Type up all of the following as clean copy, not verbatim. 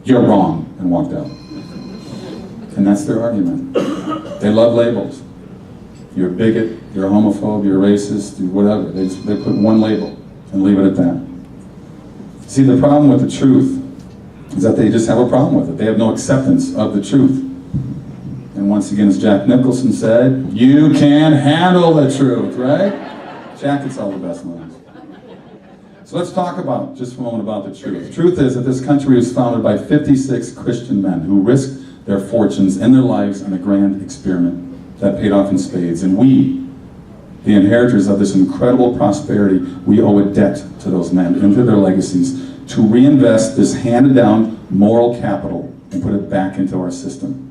"You're wrong," and walked out. And that's their argument. They love labels. You're a bigot, you're a homophobe, you're a racist, you're whatever. They put one label and leave it at that. See, the problem with the truth is that they just have a problem with it. They have no acceptance of the truth. And once again, as Jack Nicholson said, you can't handle the truth, right? Jack gets all the best lines. So let's talk about, just for a moment, about the truth. The truth is that this country was founded by 56 Christian men who risked their fortunes and their lives in a grand experiment that paid off in spades. And we, the inheritors of this incredible prosperity, we owe a debt to those men and to their legacies to reinvest this handed-down moral capital and put it back into our system.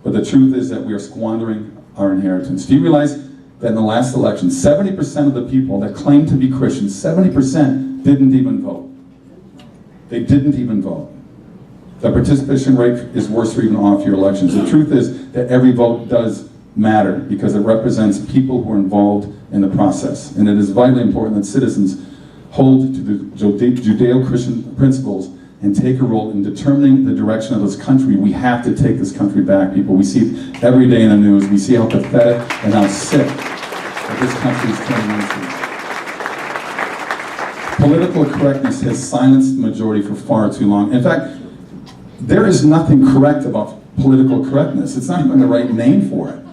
But the truth is that we are squandering our inheritance. Do you realize that in the last election, 70% of the people that claim to be Christians, 70% didn't even vote? They didn't even vote. The participation rate is worse for even off-year elections. The truth is that every vote does matter because it represents people who are involved in the process. And it is vitally important that citizens hold to the Judeo-Christian principles and take a role in determining the direction of this country. We have to take this country back, people. We see it every day in the news. We see how pathetic and how sick that this country is turning into. Political correctness has silenced the majority for far too long. In fact, there is nothing correct about political correctness. It's not even the right name for it.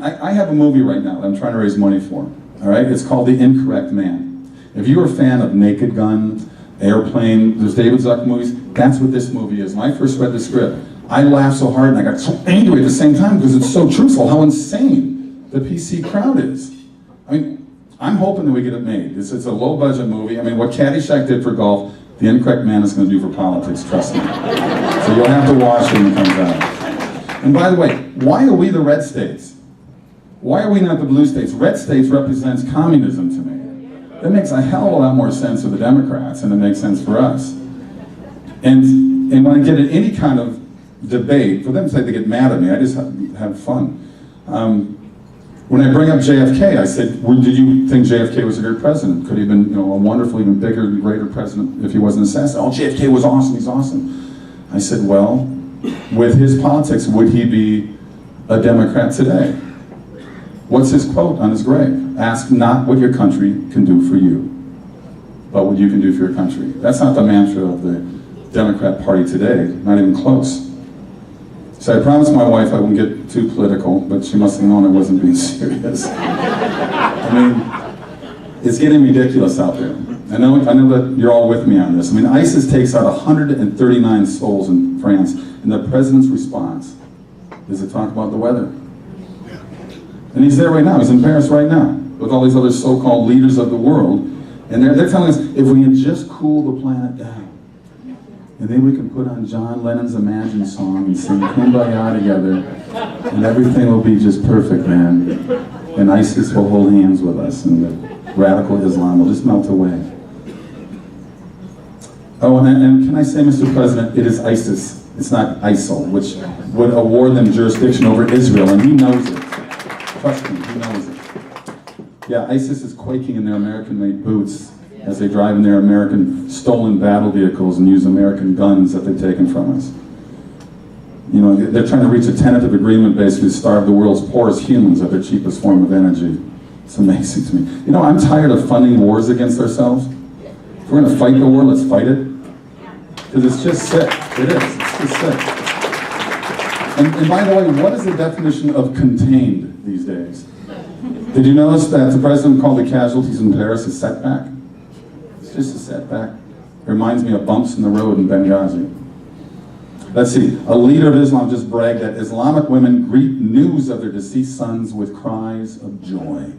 I have a movie right now that I'm trying to raise money for. All right, it's called The Incorrect Man. If you're a fan of Naked Gun, Airplane, there's David Zucker movies, that's what this movie is. When I first read the script, I laughed so hard and I got so angry at the same time because it's so truthful how insane the PC crowd is. I mean, I'm hoping that we get it made. It's a low budget movie. I mean, what Caddyshack did for golf, The Incorrect Man is going to do for politics, trust me. So you'll have to watch it when it comes out. And by the way, why are we the red states? Why are we not the blue states? Red states represents communism to me. That makes a hell of a lot more sense for the Democrats than it makes sense for us. And when I get in any kind of debate, for them to say they get mad at me, I just have fun. When I bring up JFK, I said, well, did you think JFK was a great president? Could he have been, a wonderful, even bigger and greater president if he wasn't assassinated? Oh, JFK was awesome, he's awesome. I said, well, with his politics, would he be a Democrat today? What's his quote on his grave? Ask not what your country can do for you, but what you can do for your country. That's not the mantra of the Democrat Party today, not even close. So I promised my wife I wouldn't get too political, but she must have known I wasn't being serious. I mean, it's getting ridiculous out there. I know that you're all with me on this. I mean, ISIS takes out 139 souls in France, and the president's response is to talk about the weather. And he's there right now, he's in Paris right now, with all these other so-called leaders of the world, and they're telling us, if we can just cool the planet down, and then we can put on John Lennon's Imagine song and sing Kumbaya together, and everything will be just perfect, man. And ISIS will hold hands with us, and the radical Islam will just melt away. Oh, and can I say, Mr. President, it is ISIS, it's not ISIL, which would award them jurisdiction over Israel, and he knows it. Trust me, he knows it. Yeah, ISIS is quaking in their American-made boots as they drive in their American stolen battle vehicles and use American guns that they've taken from us. They're trying to reach a tentative agreement basically to starve the world's poorest humans at their cheapest form of energy. It's amazing to me. I'm tired of funding wars against ourselves. If we're going to fight the war, let's fight it. Because it's just sick. It is. It's just sick. And by the way, what is the definition of contained these days? Did you notice that the president called the casualties in Paris a setback? It's just a setback. It reminds me of bumps in the road in Benghazi. Let's see, a leader of Islam just bragged that Islamic women greet news of their deceased sons with cries of joy.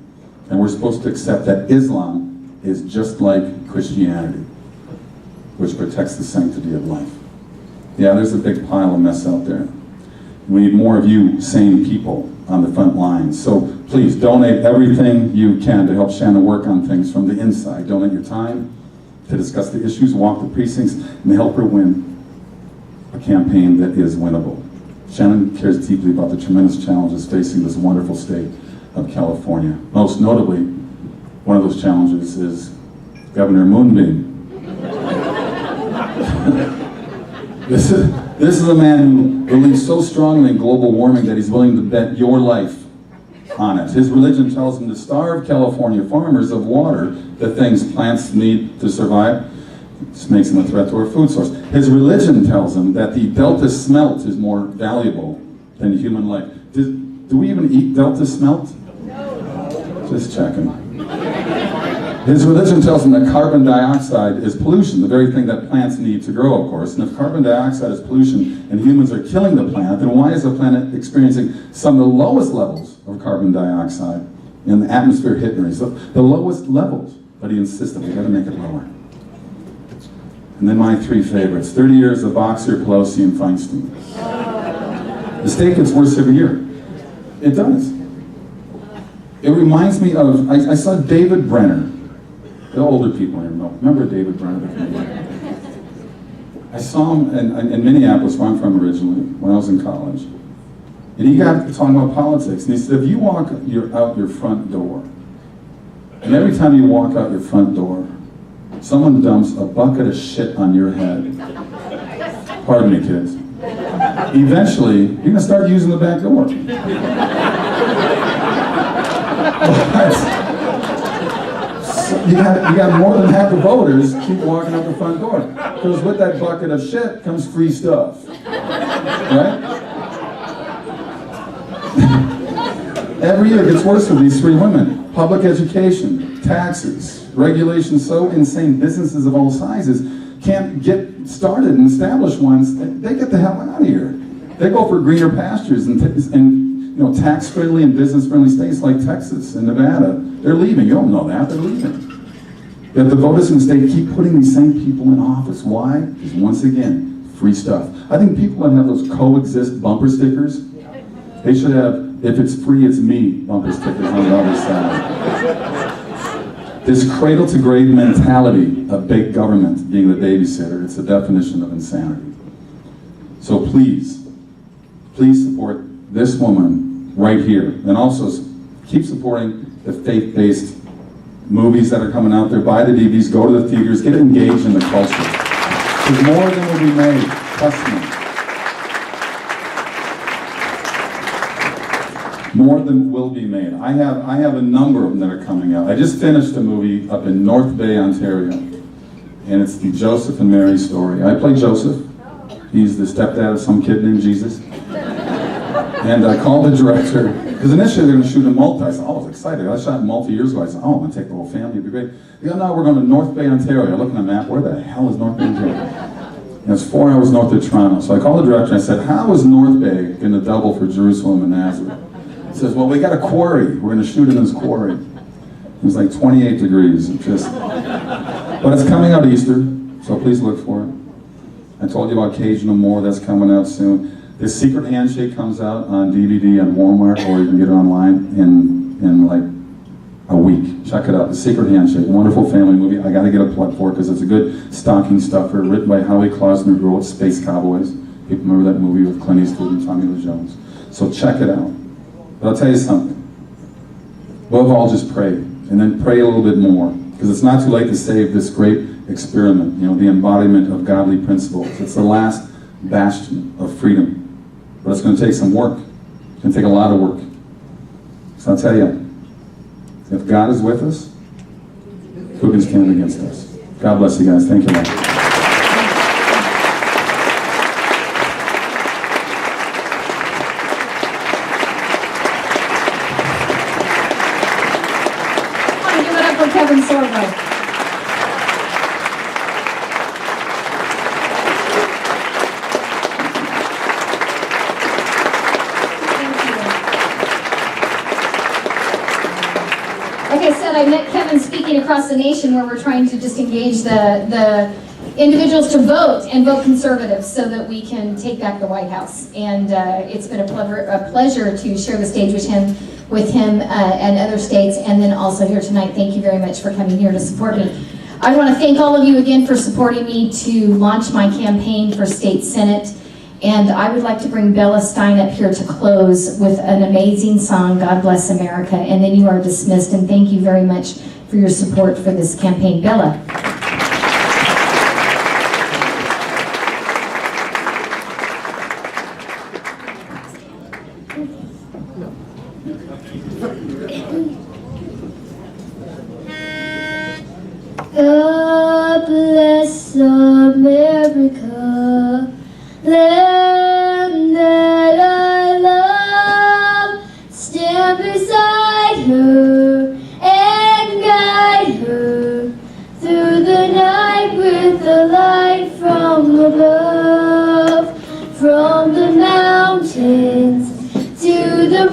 And we're supposed to accept that Islam is just like Christianity, which protects the sanctity of life. Yeah, there's a big pile of mess out there. We need more of you sane people on the front lines. So please donate everything you can to help Shannon work on things from the inside. Donate your time to discuss the issues, walk the precincts, and help her win a campaign that is winnable. Shannon cares deeply about the tremendous challenges facing this wonderful state of California. Most notably, one of those challenges is Governor Moonbeam. This is a man who believes so strongly in global warming that he's willing to bet your life on it. His religion tells him to starve California farmers of water, the things plants need to survive. This makes him a threat to our food source. His religion tells him that the Delta smelt is more valuable than human life. Do we even eat Delta smelt? No. Just checking. His religion tells him that carbon dioxide is pollution, the very thing that plants need to grow, of course. And if carbon dioxide is pollution and humans are killing the planet, then why is the planet experiencing some of the lowest levels of carbon dioxide in the atmosphere hitting us? The lowest levels, but he insisted we gotta make it lower. And then my three favorites, 30 years of Boxer, Pelosi, and Feinstein. The state gets worse every year. It does. It reminds me of, I saw David Brenner. The older people here know. Remember David Brenner? I saw him in Minneapolis, where I'm from originally, when I was in college. And he got talking about politics. And he said, if you walk out your front door, and every time you walk out your front door, someone dumps a bucket of shit on your head. Pardon me, kids. Eventually, you're going to start using the back door. You got more than half the voters keep walking out the front door. Because with that bucket of shit comes free stuff. Right? Every year it gets worse for these three women. Public education, taxes, regulations so insane, businesses of all sizes can't get started and established ones. They get the hell out of here. They go for greener pastures and tax-friendly and business-friendly states like Texas and Nevada. They're leaving. You don't know that. They're leaving. Yet the voters in the state keep putting these same people in office. Why? Because once again, free stuff. I think people that have those coexist bumper stickers, they should have, if it's free, it's me bumper stickers on the other side. This cradle-to-grave mentality of big government being the babysitter, it's the definition of insanity. So please support this woman right here. And also keep supporting the faith-based movies that are coming out there. Buy the DVDs, go to the theaters, get engaged in the culture. There's more than will be made, trust me. More than will be made. I have a number of them that are coming out. I just finished a movie up in North Bay, Ontario. And it's the Joseph and Mary story. I play Joseph. He's the stepdad of some kid named Jesus. And I called the director, because initially they're going to shoot a multi. I said, oh, I was excited. I shot multi years ago. I said, oh, I'm going to take the whole family. It'd be great. They go, no, we're going to North Bay, Ontario. I looked at the map. Where the hell is North Bay, Ontario? And it's 4 hours north of Toronto. So I called the director and I said, how is North Bay going to double for Jerusalem and Nazareth? He says, well, we got a quarry. We're going to shoot in this quarry. It was like 28 degrees. But it's coming out Easter, so please look for it. I told you about Cage No More. That's coming out soon. The Secret Handshake comes out on DVD on Walmart, or you can get it online in like a week. Check it out. The Secret Handshake, wonderful family movie. I got to get a plug for it because it's a good stocking stuffer, written by Howie Klausner, who wrote Space Cowboys. People remember that movie with Clint Eastwood and Tommy Lee Jones. So check it out. But I'll tell you something. We'll all just pray, and then pray a little bit more, because it's not too late to save this great experiment, the embodiment of godly principles. It's the last bastion of freedom. But it's going to take some work. It's going to take a lot of work. So I'll tell you, if God is with us, who can stand against us? God bless you guys. Thank you, Lord. Give it up for Kevin Sorbo. Like I said, I met Kevin speaking across the nation where we're trying to just engage the individuals to vote and vote conservative so that we can take back the White House. And it's been a pleasure to share the stage with him and other states, and then also here tonight. Thank you very much for coming here to support me. I want to thank all of you again for supporting me to launch my campaign for state senate. And I would like to bring Bella Stein up here to close with an amazing song, God Bless America, and then you are dismissed. And thank you very much for your support for this campaign. Bella. America, land that I love. Stand beside her and guide her through the night with the light from above. From the mountains to the